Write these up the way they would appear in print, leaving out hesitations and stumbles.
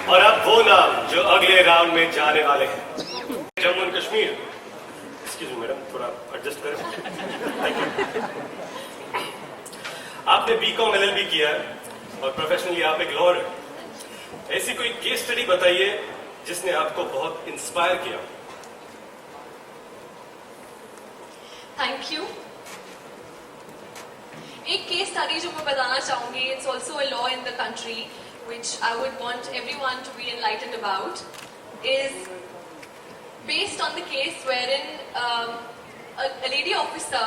और अब वो नाम जो अगले राउंड में जाने वाले हैं, Jammu and Kashmir. Excuse me madam, थोड़ा एडजस्ट करें। Thank you. आपने बीकॉम एलएलबी किया है और प्रोफेशनली आप एक लॉयर हैं। ऐसी कोई केस स्टडी बताइए जिसने आपको बहुत इंस्पायर किया। Thank you. एक केस स्टडी जो मैं बताना चाहूंगी, it's also a law in the country which I would want everyone to be enlightened about, is based on the case wherein a lady officer,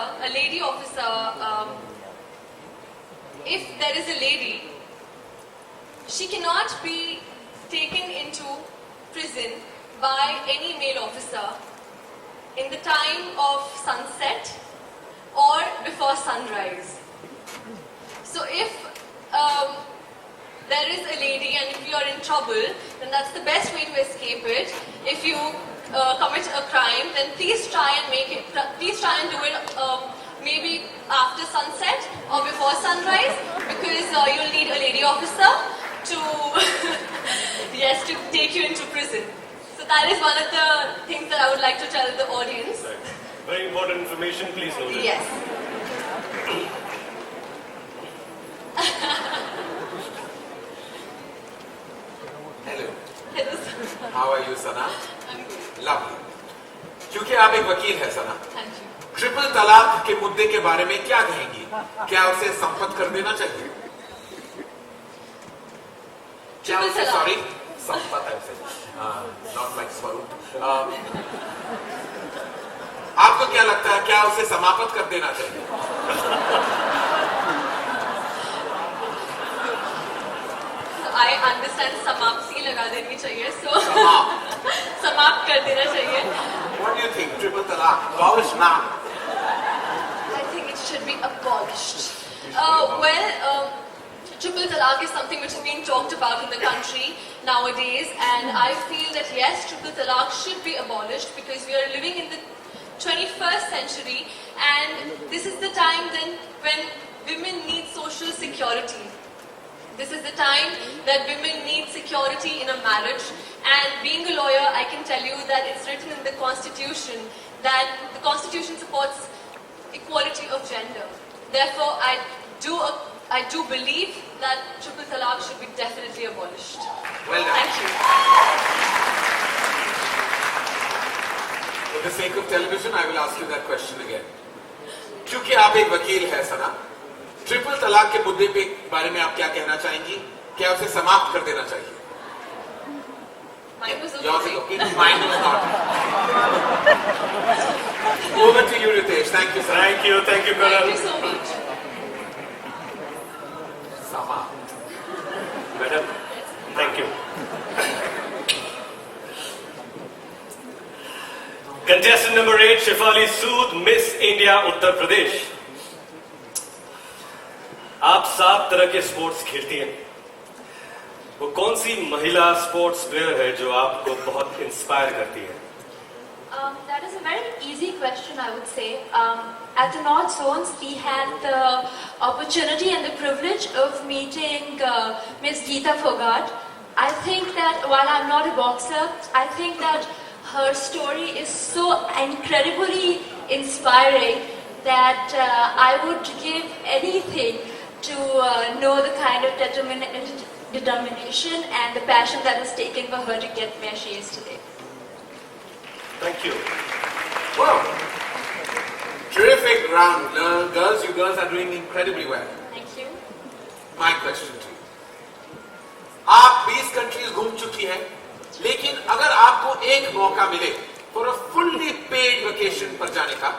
if there is a lady, she cannot be taken into prison by any male officer in the time of sunset or before sunrise. So if there is a lady and if you are in trouble, then that's the best way to escape it. If you commit a crime, then please try and do it maybe after sunset or before sunrise, because you'll need a lady officer to yes, to take you into prison. So that is one of the things that I would like to tell the audience. Right. Very important information, please note it. Yes. Hello. Hello, sir. How are you, Sana? I'm good. Lovely. क्योंकि आप एक वकील हैं, सना, Thank you. Triple तलाक के मुद्दे के बारे में क्या कहेंगी? क्या उसे संपत्त कर देना चाहिए? क्या ट्रिपल उसे, तलाक। सॉरी, संपत्त है उसे, नॉट लाइक स्वरूप। आपको क्या लगता है, क्या उसे समाप्त कर देना चाहिए? I understand समाप्ति लगा देनी चाहिए, so समाप्त। समाप्त कर देना चाहिए. What do you think? Triple talaq, abolish now. I think it should be abolished. Triple talaq is something which is being talked about in the country nowadays, and I feel that yes, triple talaq should be abolished because we are living in the 21st century, and this is the time then when women need social security. This is the time that women need security in a marriage, and being a lawyer, I can tell you that it's written in the Constitution that the Constitution supports equality of gender. Therefore, I do believe that triple talaq should be definitely abolished. Well done. Thank you. For the sake of television, I will ask you that question again. क्योंकि आप एक वकील हैं, सना, triple तलाक के मुद्दे पे बारे में आप क्या कहना चाहेंगी? क्या उसे समाप्त कर देना चाहिए? Mine was Yours is okay. okay. Mine was not. Over to you, Ritesh. Thank you, sir. Thank you, Thank Karan. you so much. समाप्त. Madam, thank you. Contestant number 8, Shefali Sood, Miss India, Uttar Pradesh. आप 7 तरह के sports खेलती हैं। वो कौन सी महिला sports player है जो आपको बहुत इंस्पायर करती है? That is a very easy question, I would say. At the North Zones, we had the opportunity and the privilege of meeting Miss Geeta Fogart. I think that while I'm not a boxer, I think that her story is so incredibly inspiring that I would give anything to know the kind of determination and the passion that has taken for her to get where she is today. Thank you. Wow. Terrific round. Girls, you girls are doing incredibly well. Thank you. My question to you. आप 20 countries घूम चुकी हैं, लेकिन अगर आपको एक मौका मिले for a fully paid vacation पर जाने का,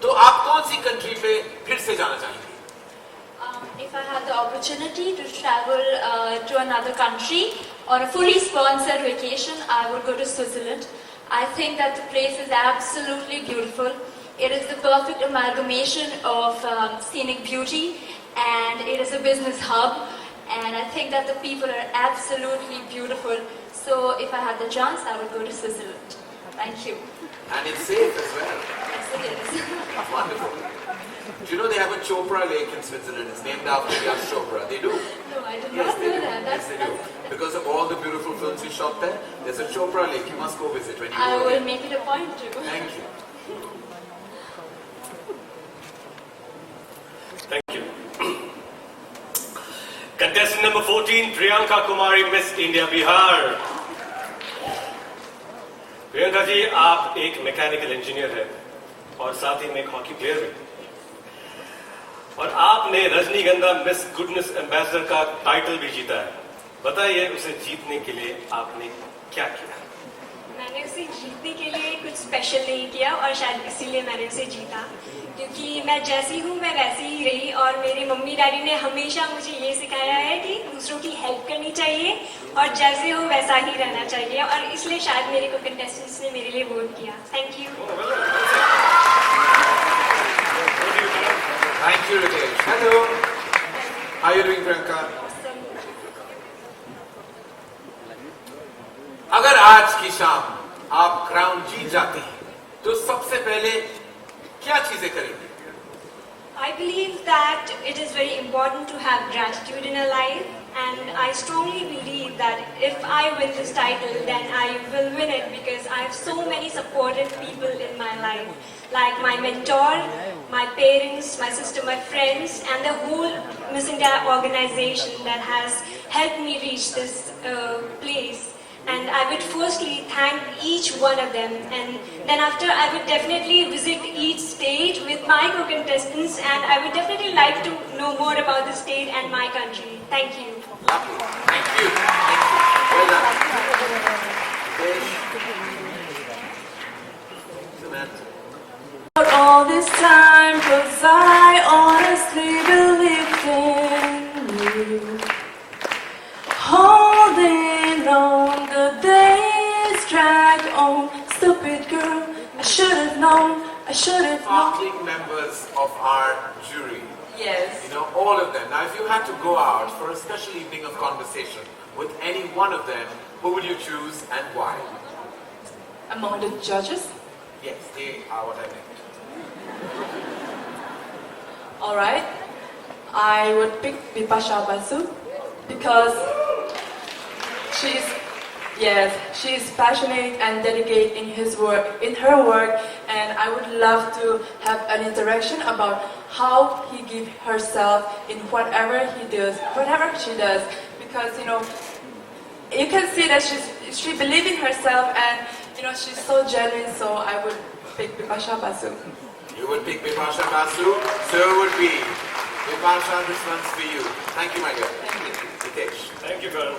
तो आप कौन सी कंट्री पे फिर से जाना चाहेंगे? If I had the opportunity to travel to another country on a fully sponsored vacation, I would go to Switzerland. I think that the place is absolutely beautiful. It is the perfect amalgamation of scenic beauty, and it is a business hub, and I think that the people are absolutely beautiful. So if I had the chance, I would go to Switzerland. Thank you. And it's safe as well. Yes, it is. Wonderful. Do you know they have a Chopra Lake in Switzerland? It's named after Yash Chopra. They do. No, I did Yes, not they know do. that. Yes, they do. Because of all the beautiful films shop there. There's a Chopra Lake. You must go visit when you I go will there. make it a point to. Thank you. Thank you. Contestant number 14, Priyanka Kumari, Miss India Bihar. Priyanka ji, आप एक mechanical engineer हैं और साथ ही में एक hockey player भी, और आपने रजनीगंधा मिस गुडनेस एम्बेसडर का टाइटल भी जीता है। बताइए, उसे जीतने के लिए आपने क्या किया? मैंने उसे जीतने के लिए कुछ स्पेशल नहीं किया और शायद इसीलिए मैंने उसे जीता, क्योंकि मैं जैसी हूँ मैं वैसी ही रही और मेरे मम्मी डैडी ने हमेशा मुझे ये सिखाया है कि दूसरों की हेल्प करनी चाहिए और जैसे हो वैसा ही रहना चाहिए, और इसलिए शायद मेरे को कंटेस्टेंट्स ने मेरे लिए वोट किया। Thank you. Thank you, Ritesh. Hello. How are you doing, Priyanka? अगर आज की शाम आप क्राउन जीत जाते हैं, तो सबसे पहले क्या चीजें करेंगे? I believe that it is very important to have gratitude in our life, and I strongly believe that if I win this title, then I will win it because I have so many supportive people in my life, like my mentor, my parents, my sister, my friends, and the whole Miss India organization that has helped me reach this place. And I would firstly thank each one of them, and then after I would definitely visit each state with my co-contestants, and I would definitely like to know more about the state and my country. Thank you. Lovely. Thank you. Thank you. Well done. Ritesh. Samantha. All this time, 'cause I honestly believed in you. Holding on, the days drag on. Stupid girl, I should have known. I should have known. Sparkling members of our jury. Yes. You know, all of them. Now, if you had to go out for a special evening of conversation with any one of them, who would you choose and why? Among the judges, Yes, they are what I meant. all right. I would pick Bipasha Basu because she is passionate and dedicated in her work, and I would love to have an interaction about how he gives herself in whatever she does, because you can see that she believes in herself, and she's so genuine. So I would pick Bipasha Basu. You would pick Bipasha Basu, so would we. Bipasha, this one's for you. Thank you, my dear. Thank you. Ritesh. Thank you, Karan.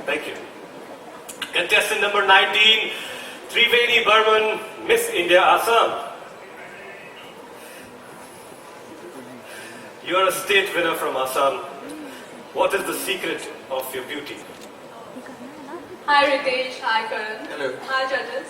Thank you. Contestant number 19, Triveni Burman, Miss India Assam. You are a state winner from Assam. What is the secret of your beauty? Hi Ritesh, hi Karan. Hello. Hi judges.